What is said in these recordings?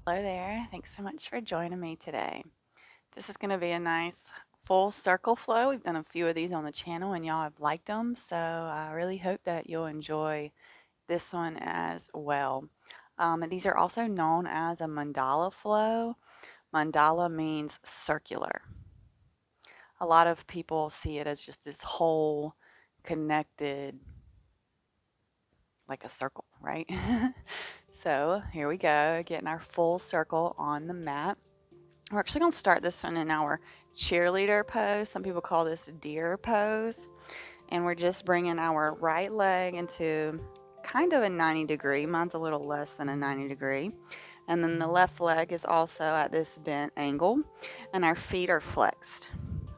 Hello there. Thanks so much for joining me today. This is going to be a nice full circle flow. We've done a few of these on the channel and y'all have liked them, so I really hope that you'll enjoy this one as well. These are also known as a mandala flow. Mandala means circular. A lot of people see it as just this whole connected, like a circle, right? So here we go, getting our full circle on the mat. We're actually going to start this one in our cheerleader pose. Some people call this deer pose. And we're just bringing our right leg into kind of a 90 degree. Mine's a little less than a 90 degree. And then the left leg is also at this bent angle. And our feet are flexed.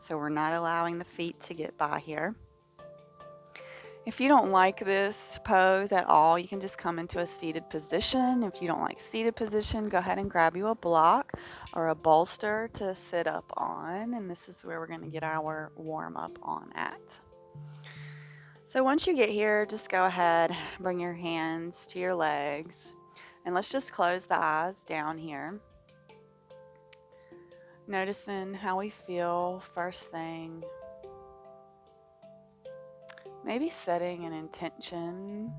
So we're not allowing the feet to get by here. If you don't like this pose at all, you can just come into a seated position. If you don't like seated position, go ahead and grab you a block or a bolster to sit up on. And this is where we're going to get our warm up on at. So once you get here, just go ahead, bring your hands to your legs, and let's just close the eyes down here. Noticing how we feel first thing. Maybe setting an intention.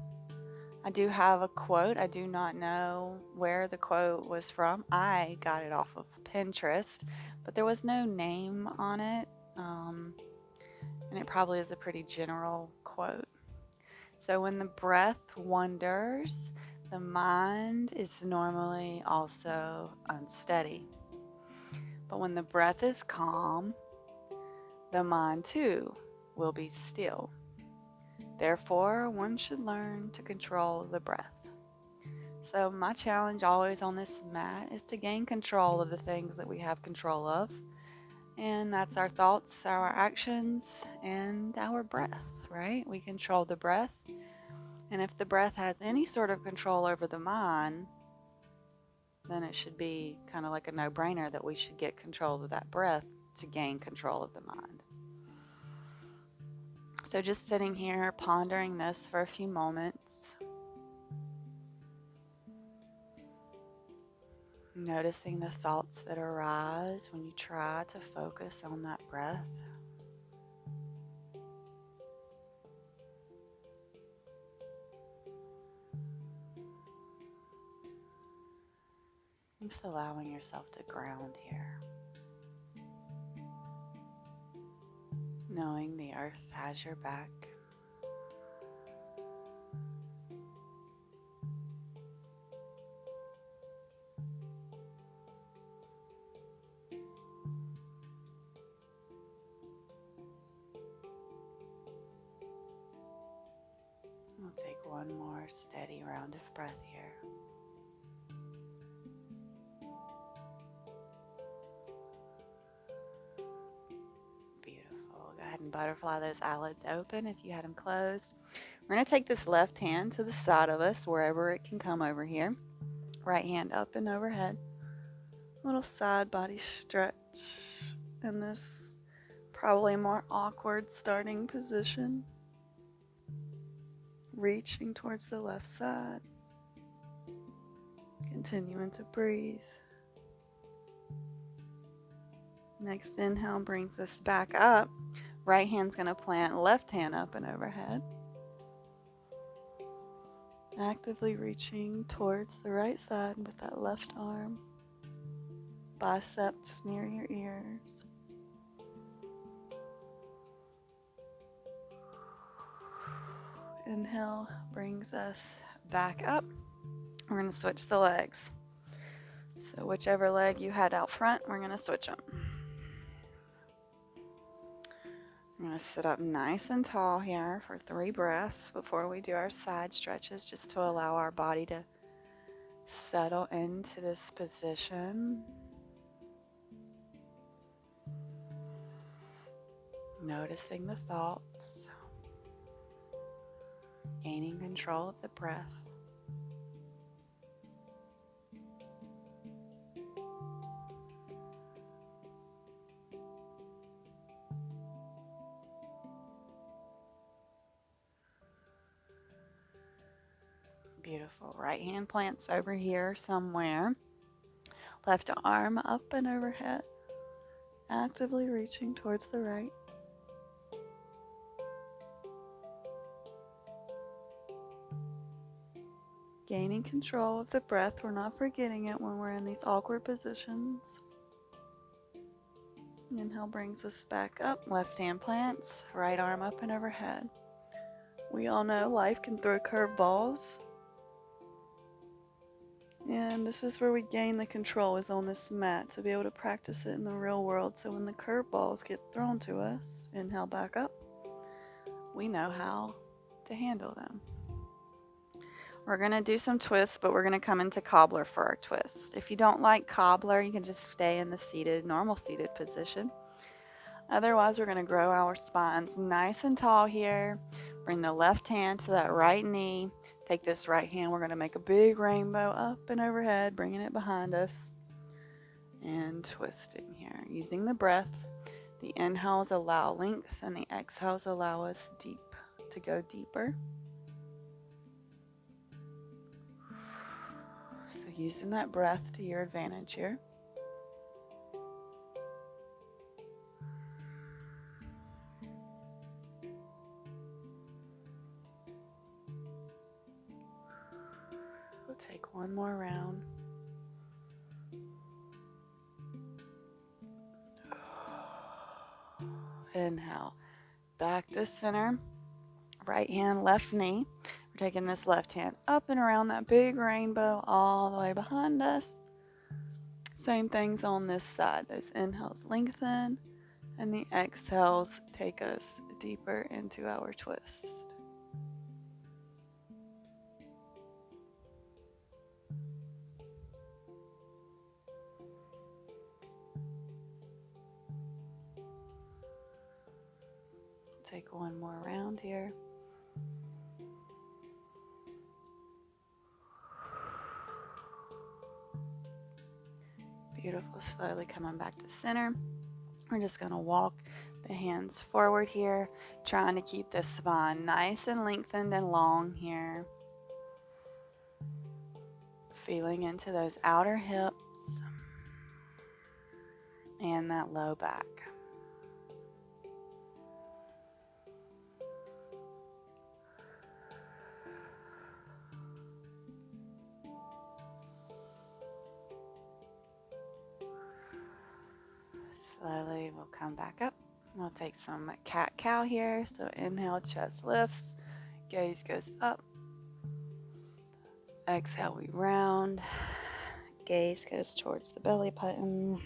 I do have a quote. I do not know where the quote was from. I got it off of Pinterest, but there was no name on it. And it probably is a pretty general quote. So when the breath wanders, the mind is normally also unsteady. But when the breath is calm, the mind too will be still. Therefore, one should learn to control the breath. So my challenge always on this mat is to gain control of the things that we have control of. And that's our thoughts, our actions, and our breath, right? We control the breath. And if the breath has any sort of control over the mind, then it should be kind of like a no-brainer that we should get control of that breath to gain control of the mind. So just sitting here pondering this for a few moments, noticing the thoughts that arise when you try to focus on that breath. Just allowing yourself to ground here. Knowing the earth has your back. We'll take one more steady round of breath here. Beautiful. Go ahead and butterfly those eyelids open if you had them closed. We're going to take this left hand to the side of us, wherever it can come over here. Right hand up and overhead. Little side body stretch in this probably more awkward starting position. Reaching towards the left side. Continuing to breathe. Next inhale brings us back up. Right hand's going to plant, left hand up and overhead. Actively reaching towards the right side with that left arm. Biceps near your ears. Inhale brings us back up. We're going to switch the legs. So whichever leg you had out front, we're going to switch them. I'm going to sit up nice and tall here for 3 breaths before we do our side stretches, just to allow our body to settle into this position. Noticing the thoughts, gaining control of the breath. Beautiful. Right hand plants over here somewhere. Left arm up and overhead, actively reaching towards the right. Gaining control of the breath. We're not forgetting it when we're in these awkward positions. Inhale brings us back up. Left hand plants, right arm up and overhead. We all know life can throw curveballs. And this is where we gain the control, is on this mat, to be able to practice it in the real world. So when the curveballs get thrown to us, inhale back up, we know how to handle them. We're going to do some twists, but we're going to come into cobbler for our twists. If you don't like cobbler, you can just stay in the normal seated position. Otherwise, we're going to grow our spines nice and tall here. Bring the left hand to that right knee. Take this right hand. We're going to make a big rainbow up and overhead, bringing it behind us. And twisting here. Using the breath. The inhales allow length, and the exhales allow us to go deeper. So using that breath to your advantage here. We'll take one more round. Inhale, back to center. Right hand, left knee. We're taking this left hand up and around that big rainbow all the way behind us. Same things on this side. Those inhales lengthen, and the exhales take us deeper into our twist. Take one more round here. Beautiful. Slowly coming back to center. We're just going to walk the hands forward here, trying to keep the spine nice and lengthened and long here. Feeling into those outer hips and that low back. Slowly we'll come back up. We'll take some cat-cow here. So inhale, chest lifts, gaze goes up. Exhale, we round. Gaze goes towards the belly button.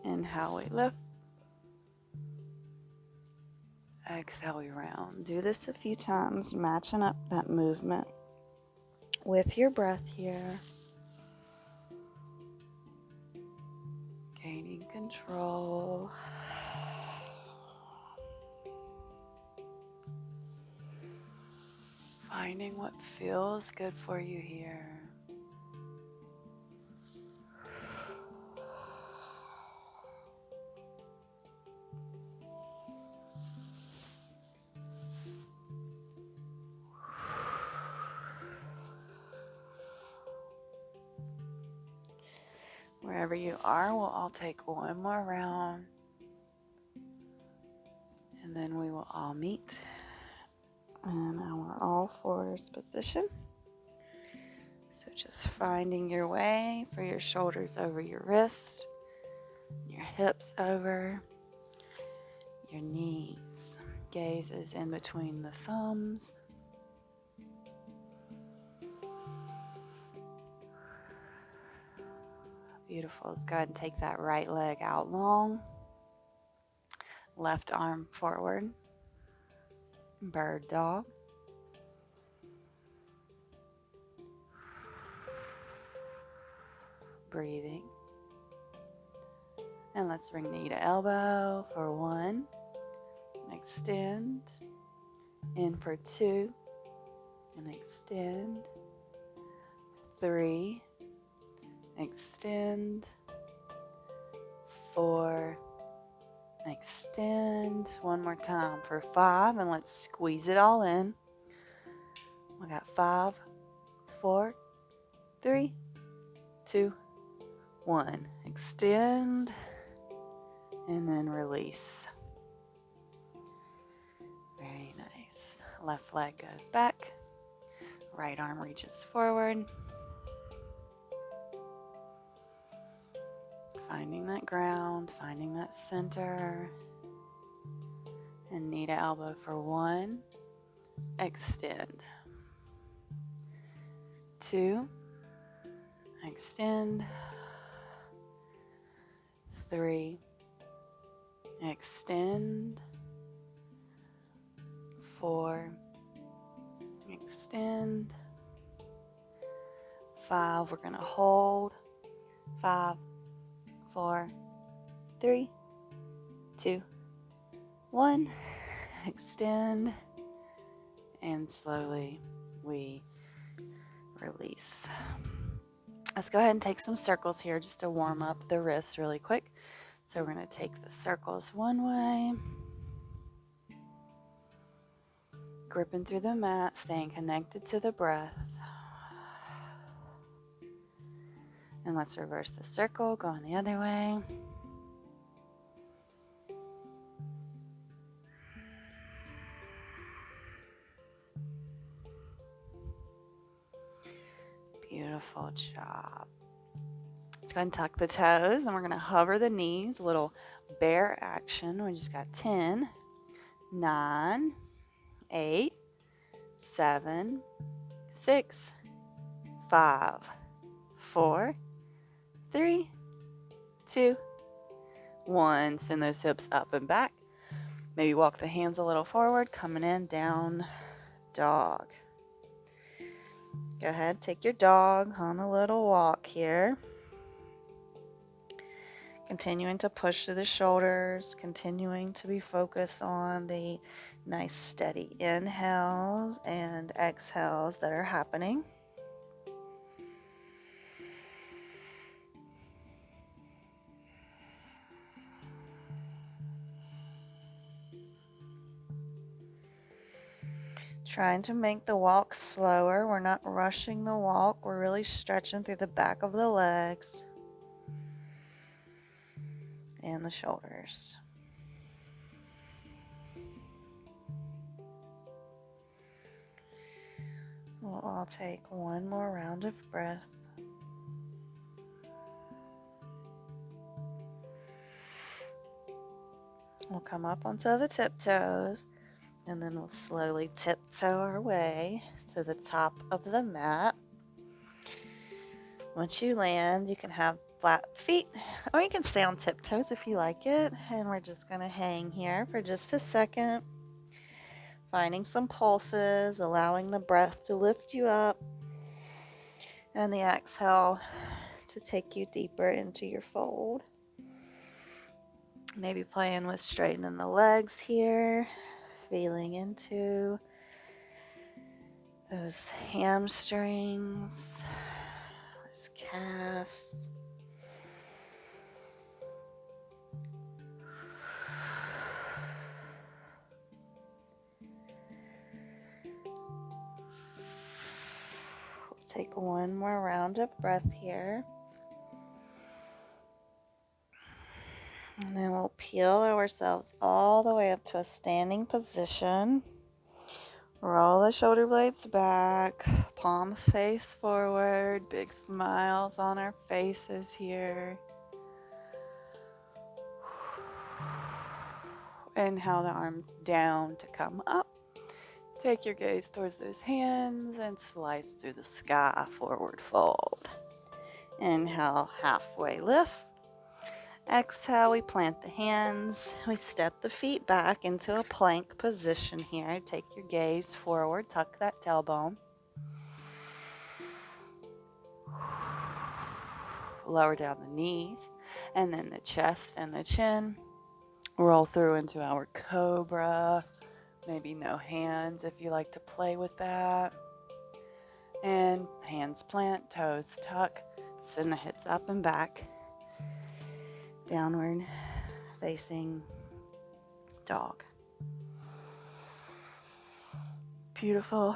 Inhale, we lift. Exhale, we round. Do this a few times, matching up that movement with your breath here. Gaining control. Finding what feels good for you here. Wherever you are, we'll all take one more round, and then we will all meet in our all fours position. So just finding your way for your shoulders over your wrists, your hips over your knees. Gaze is in between the thumbs. Beautiful. Let's go ahead and take that right leg out long. Left arm forward. Bird dog. Breathing. And let's bring knee to elbow for 1. Extend. In for 2. And extend. 3. Extend. 4. Extend. One more time for 5, and let's squeeze it all in. We got 5, 4, 3, 2, 1. Extend and then release. Very nice. Left leg goes back. Right arm reaches forward. Finding that ground, finding that center. And knee to elbow for 1. Extend. 2. Extend. 3. Extend. 4. Extend. 5. We're going to hold. 5, 4, 3, 2, 1. Extend. And slowly we release. Let's go ahead and take some circles here just to warm up the wrists really quick. So we're going to take the circles one way. Gripping through the mat, staying connected to the breath. And let's reverse the circle, going the other way. Beautiful job. Let's go ahead and tuck the toes, and we're going to hover the knees, a little bear action. We just got 10, 9, 8, 7, 6, 5, 4, 3, 2, 1. Send those hips up and back. Maybe walk the hands a little forward, coming in, down dog. Go ahead, take your dog on a little walk here. Continuing to push through the shoulders, continuing to be focused on the nice steady inhales and exhales that are happening. Trying to make the walk slower. We're not rushing the walk. We're really stretching through the back of the legs and the shoulders. We'll all take one more round of breath. We'll come up onto the tiptoes, and then we'll slowly tiptoe our way to the top of the mat. Once you land, you can have flat feet, or you can stay on tiptoes if you like it. And we're just going to hang here for just a second, finding some pulses, allowing the breath to lift you up, and the exhale to take you deeper into your fold. Maybe playing with straightening the legs here, feeling into those hamstrings, those calves. We'll take one more round of breath here. And then we'll peel ourselves all the way up to a standing position. Roll the shoulder blades back, palms face forward, big smiles on our faces here. Inhale the arms down to come up. Take your gaze towards those hands and slice through the sky, forward fold. Inhale, halfway lift. Exhale, we plant the hands. We step the feet back into a plank position here. Take your gaze forward, tuck that tailbone. Lower down the knees, and then the chest and the chin. Roll through into our cobra. Maybe no hands if you like to play with that. And hands plant, toes tuck. Send the hips up and back. Downward facing dog. Beautiful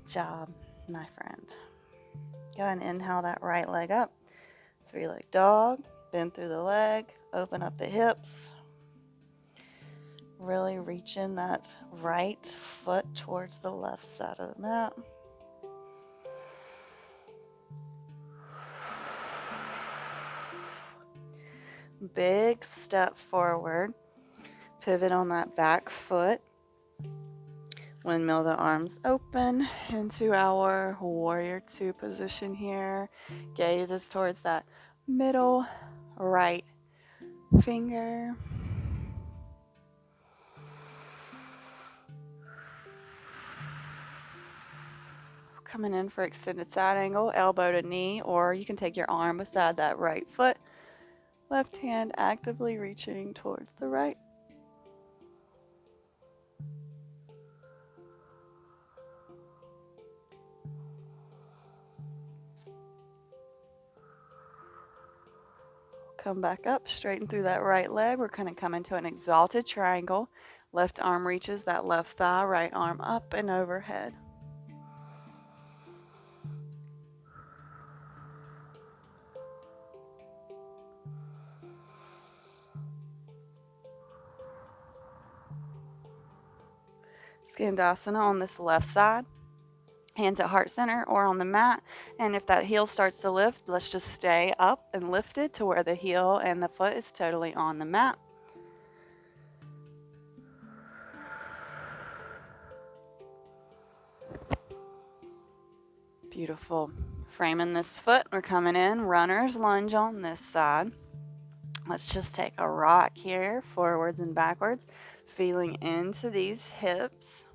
job, my friend. Go ahead and inhale that right leg up. Three-leg dog. Bend through the leg. Open up the hips. Really reaching that right foot towards the left side of the mat. Big step forward. Pivot on that back foot. Windmill the arms open into our warrior two position here. Gaze is towards that middle right finger. Coming in for extended side angle, elbow to knee, or you can take your arm beside that right foot. Left hand actively reaching towards the right. Come back up, straighten through that right leg. We're going to come into an exalted triangle. Left arm reaches that left thigh, right arm up and overhead. Skandasana on this left side. Hands at heart center or on the mat. And if that heel starts to lift, let's just stay up and lifted to where the heel and the foot is totally on the mat. Beautiful. Framing this foot, we're coming in, runner's lunge on this side. Let's just take a rock here, forwards and backwards, feeling into these hips.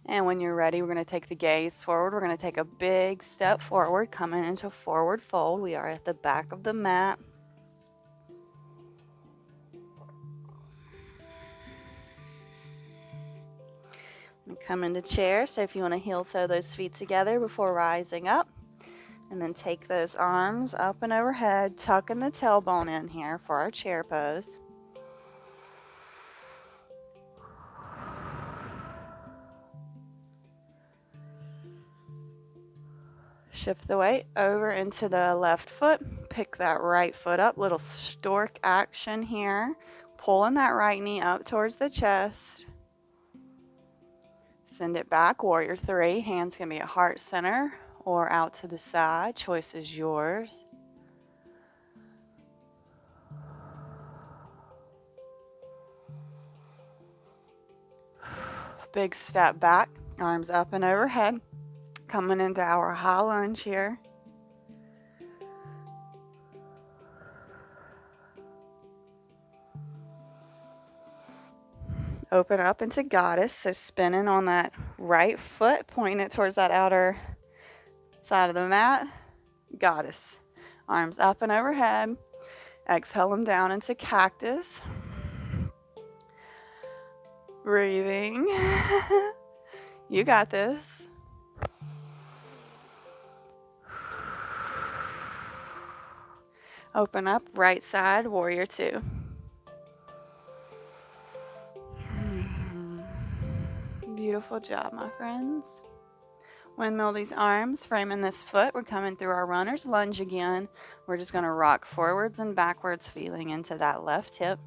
And when you're ready, we're going to take the gaze forward. We're going to take a big step forward, coming into forward fold. We are at the back of the mat. And come into chair. So if you want to heel toe those feet together before rising up. And then take those arms up and overhead, tucking the tailbone in here for our chair pose. Shift the weight over into the left foot. Pick that right foot up. Little stork action here. Pulling that right knee up towards the chest. Send it back, warrior three. Hands can be at heart center or out to the side. Choice is yours. Big step back. Arms up and overhead. Coming into our high lunge here. Open up into goddess. So spinning on that right foot, pointing it towards that outer side of the mat. Goddess. Arms up and overhead. Exhale them down into cactus. Breathing. You got this. Open up, right side, warrior two. Beautiful job, my friends. Windmill these arms, framing this foot. We're coming through our runner's lunge again. We're just going to rock forwards and backwards, feeling into that left hip.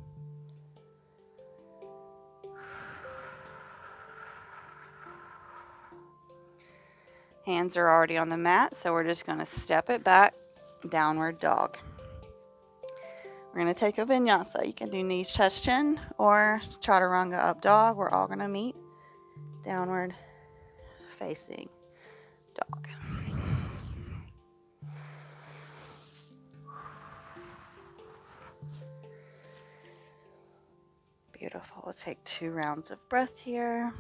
Hands are already on the mat, so we're just going to step it back, downward dog. We're going to take a vinyasa. You can do knees, chest, chin, or chaturanga up dog. We're all going to meet downward facing dog. Beautiful. We'll take 2 rounds of breath here.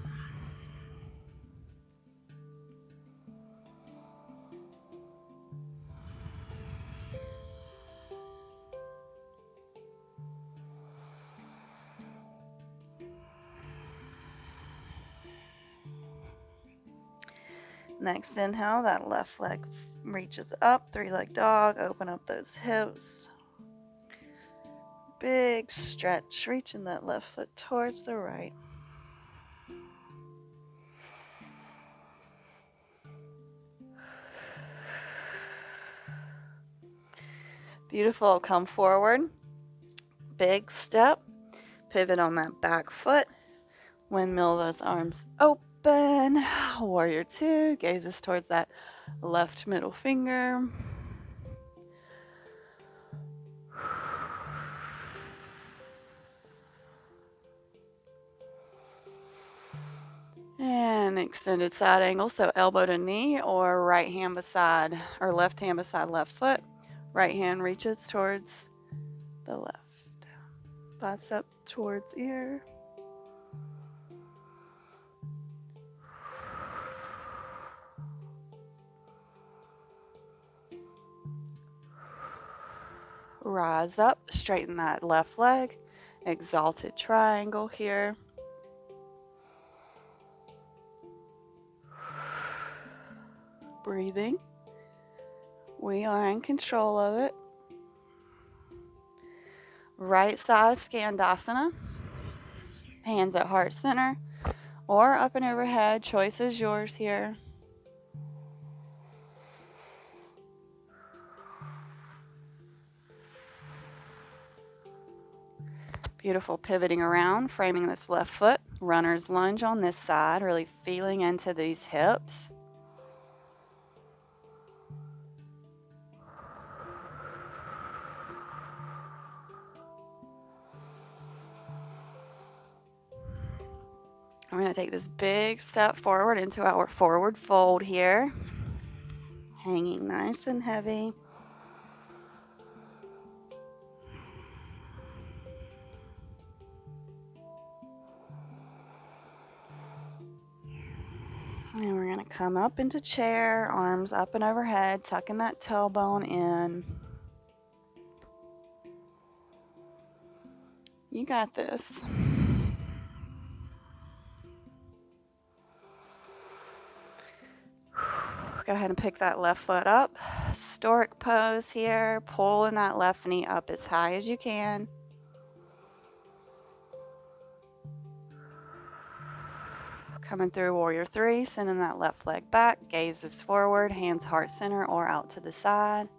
Next inhale, that left leg reaches up, 3-leg dog, open up those hips. Big stretch, reaching that left foot towards the right. Beautiful. Come forward. Big step. Pivot on that back foot. Windmill those arms open. Warrior two. Gazes towards that left middle finger. And extended side angle, so elbow to knee or right hand beside, or left hand beside left foot. Right hand reaches towards the left. Bicep towards ear. Rise up, straighten that left leg. Exalted triangle here. Breathing. We are in control of it. Right side Skandasana. Hands at heart center or up and overhead. Choice is yours here. Beautiful. Pivoting around, framing this left foot. Runner's lunge on this side, really feeling into these hips. We're going to take this big step forward into our forward fold here. Hanging nice and heavy. And we're going to come up into chair, arms up and overhead, tucking that tailbone in. You got this. Go ahead and pick that left foot up. Stork pose here, pulling that left knee up as high as you can. Coming through warrior three, sending that left leg back, gazes forward, hands heart center or out to the side.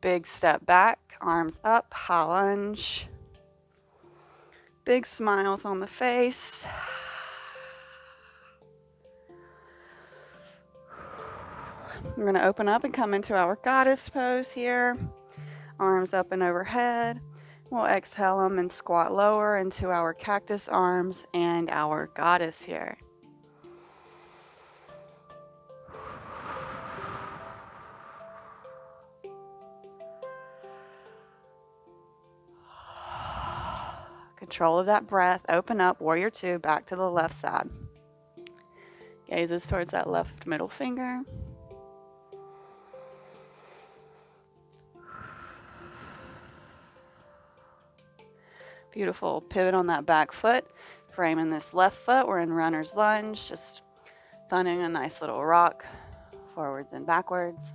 Big step back, arms up, high lunge. Big smiles on the face. We're going to open up and come into our goddess pose here. Arms up and overhead. We'll exhale them and squat lower into our cactus arms and our goddess here. Control of that breath. Open up, warrior two, back to the left side. Gazes towards that left middle finger. Beautiful. Pivot on that back foot. Framing this left foot. We're in runner's lunge. Just finding a nice little rock forwards and backwards.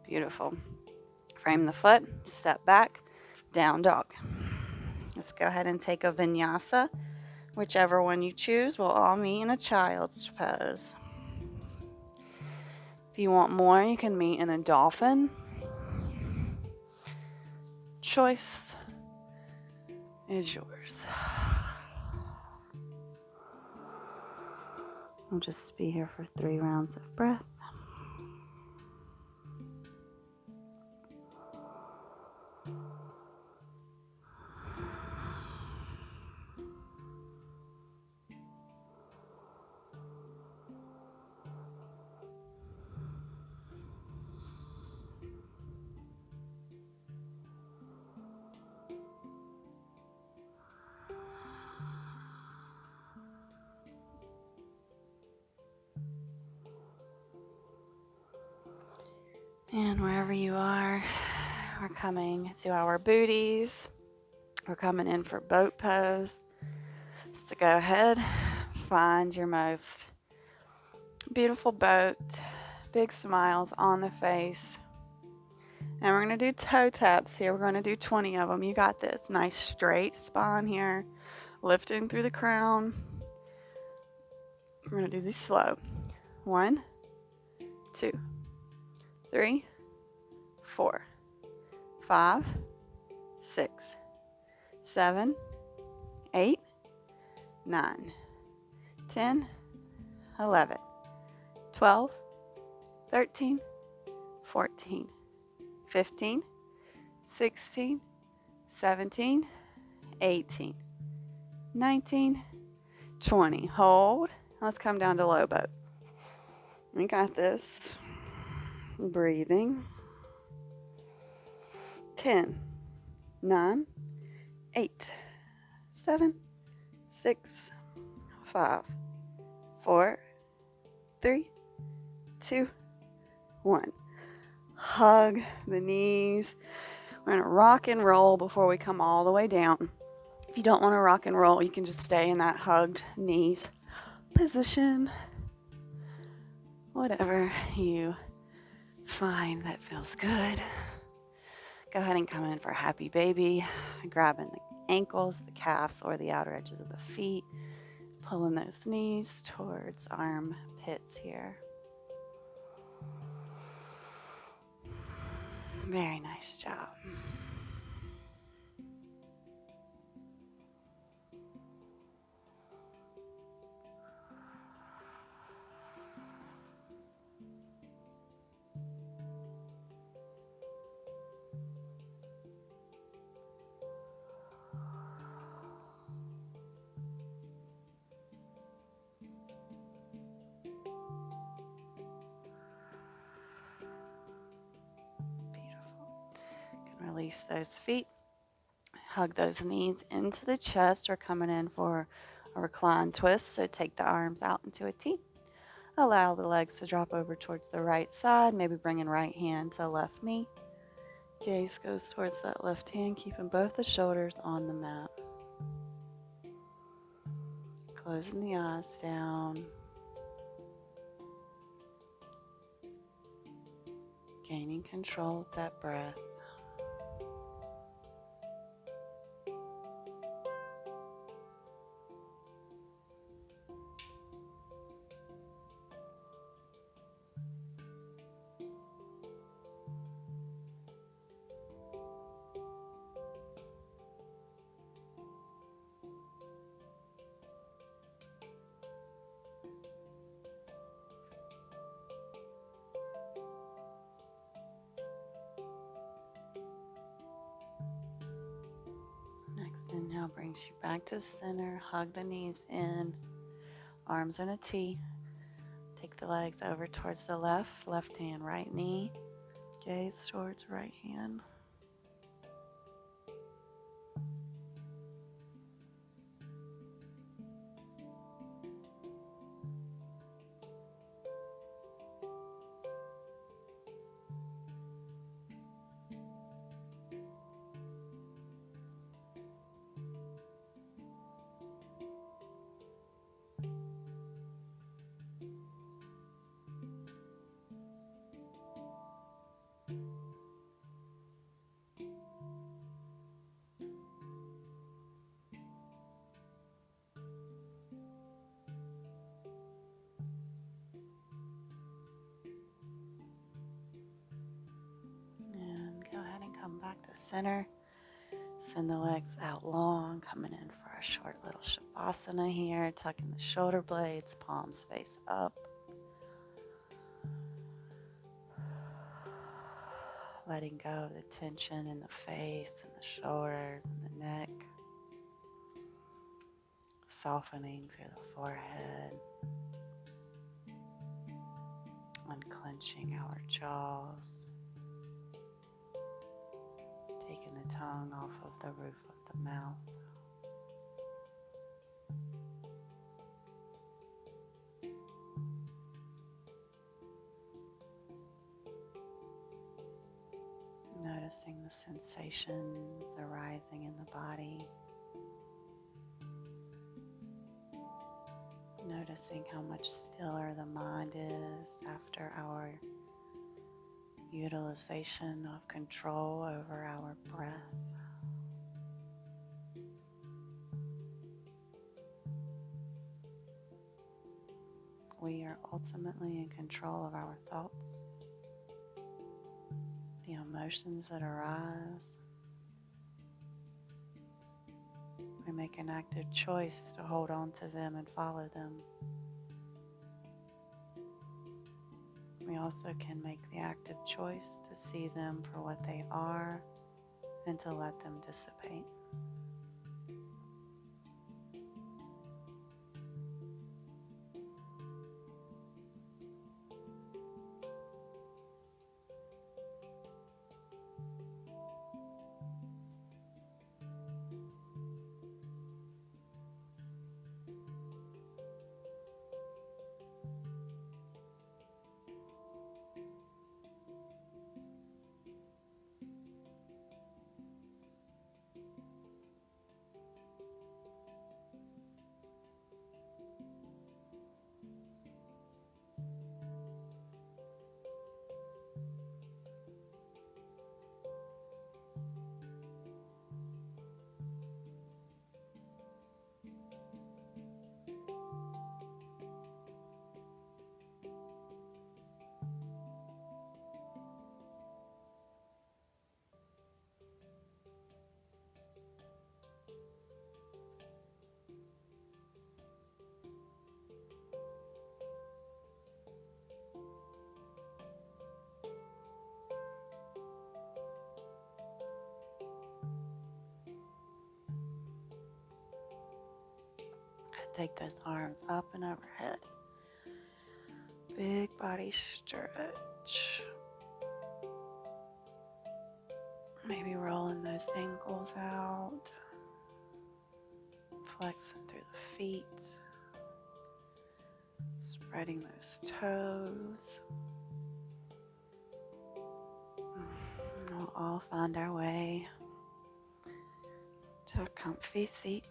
Beautiful. Frame the foot. Step back. Down dog. Let's go ahead and take a vinyasa. Whichever one you choose, we'll all meet in a child's pose. If you want more, you can meet in a dolphin. Choice is yours. We'll just be here for 3 rounds of breath. And wherever you are, we're coming to our booties. We're coming in for boat pose. So go ahead, find your most beautiful boat, big smiles on the face. And we're going to do toe taps here. We're going to do 20 of them. You got this. Nice straight spine here. Lifting through the crown. We're going to do these slow. 1, 2, 3, 4, 5, 6, 7, 8, 9, 10, 11, 12, 13, 14, 15, 16, 17, 18, 19, 20. Hold. Let's come down to low boat. We got this. Breathing. 10, 9, 8, 7, 6, 5, 4, 3, 2, 1. Hug the knees. We're going to rock and roll before we come all the way down. If you don't want to rock and roll, you can just stay in that hugged knees position. Whatever you find that feels good. Go ahead and come in for happy baby, grabbing the ankles, the calves, or the outer edges of the feet, pulling those knees towards armpits here. Very nice job. Release those feet, hug those knees into the chest. We're coming in for a reclined twist, so take the arms out into a T. Allow the legs to drop over towards the right side, maybe bringing right hand to left knee. Gaze goes towards that left hand, keeping both the shoulders on the mat. Closing the eyes down. Gaining control of that breath. Next inhale brings you back to center. Hug the knees in. Arms in a T. Take the legs over towards the left hand, right knee. Gaze towards right hand. Come back to center. Send the legs out long, coming in for a short little shavasana here, tucking the shoulder blades, palms face up. Letting go of the tension in the face and the shoulders and the neck. Softening through the forehead. Unclenching our jaws. Taking the tongue off of the roof of the mouth. Noticing the sensations arising in the body. Noticing how much stiller the mind is after our utilization of control over our breath. We are ultimately in control of our thoughts, the emotions that arise. We make an active choice to hold on to them and follow them. We also can make the active choice to see them for what they are and to let them dissipate. Take those arms up and overhead. Big body stretch. Maybe rolling those ankles out. Flexing through the feet. Spreading those toes. We'll all find our way to a comfy seat.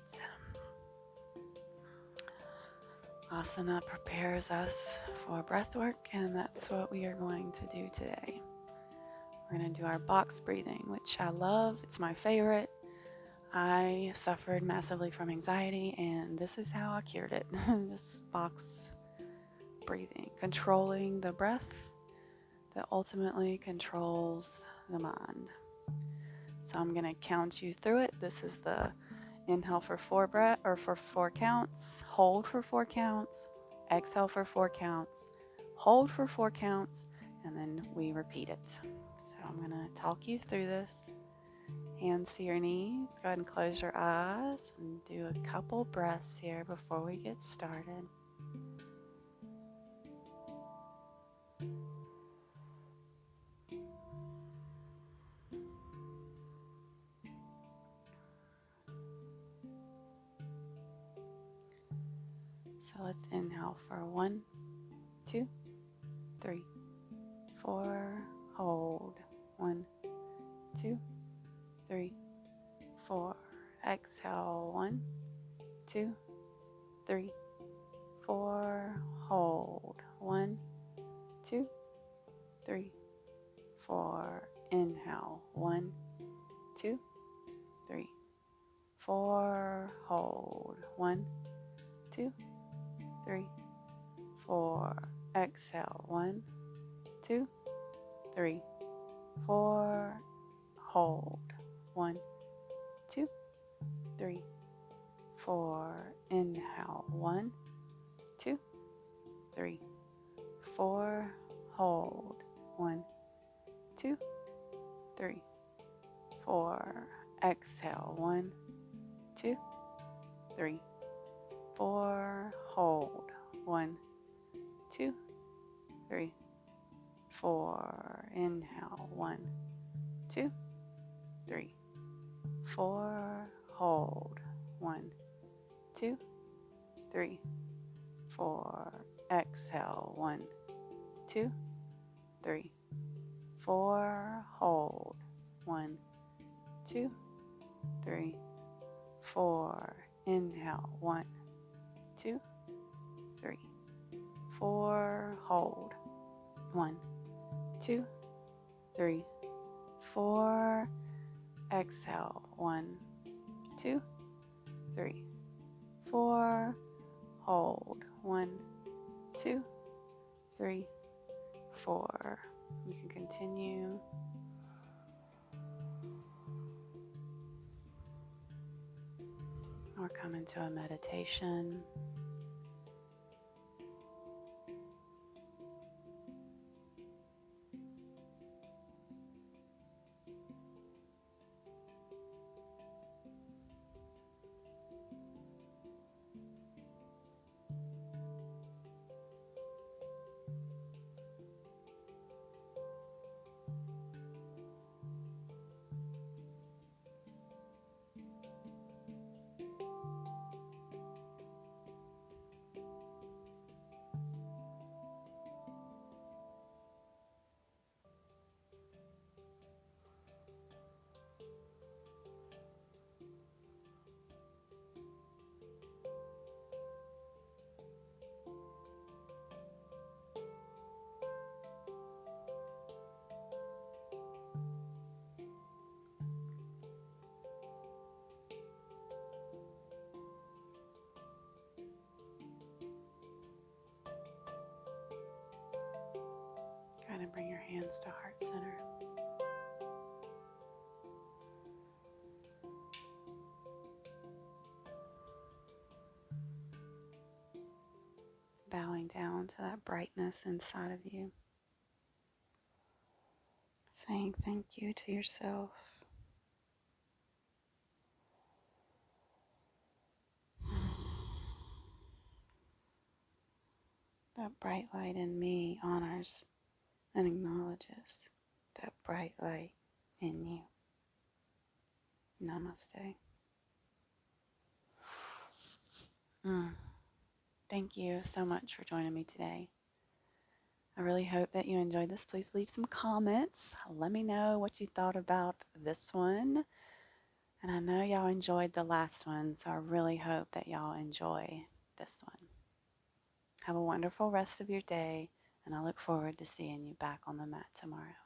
Asana prepares us for breath work, and that's what we are going to do today. We're going to do our box breathing, which I love. It's my favorite. I suffered massively from anxiety, and this is how I cured it. Just box breathing, controlling the breath that ultimately controls the mind. So I'm going to count you through it. This is the inhale for 4 counts, hold for 4 counts, exhale for 4 counts, hold for 4 counts, and then we repeat it. So I'm going to talk you through this. Hands to your knees. Go ahead and close your eyes and do a couple breaths here before we get started. So let's inhale for 1, 2, 3, 4. Hold. 1, 2, 3, 4. Exhale. 1, 2, 3, 4. Hold. 1, 2, 3, 4. Inhale. 1, 2, 3, 4. Hold. 1, 2, 3, 4. Exhale. 1, 2, 3, 4. Hold. 1, 2, 3, 4. Inhale. 1, 2, 3, 4. Hold. 1, 2, 3, 4. Exhale. 1, 2, 3, 4. Hold. 1, 2, 3, 4. Inhale. 1, 2, 3, 4. Hold. 1, 2, 3, 4. Exhale. 1, 2, 3, 4. Hold. 1, 2, 3, 4. Inhale. 1, 2, 3, 4. Hold. 1, 2, 3, 4. Exhale. 1, 2, 3, 4. Hold. 1, 2, 3, 4. You can continue. Or come into a meditation. Go ahead and bring your hands to heart center. Bowing down to that brightness inside of you. Saying thank you to yourself. That bright light in me honors and acknowledges that bright light in you. Namaste. Thank you so much for joining me today. I really hope that you enjoyed this. Please leave some comments. Let me know what you thought about this one. And I know y'all enjoyed the last one, so I really hope that y'all enjoy this one. Have a wonderful rest of your day, and I look forward to seeing you back on the mat tomorrow.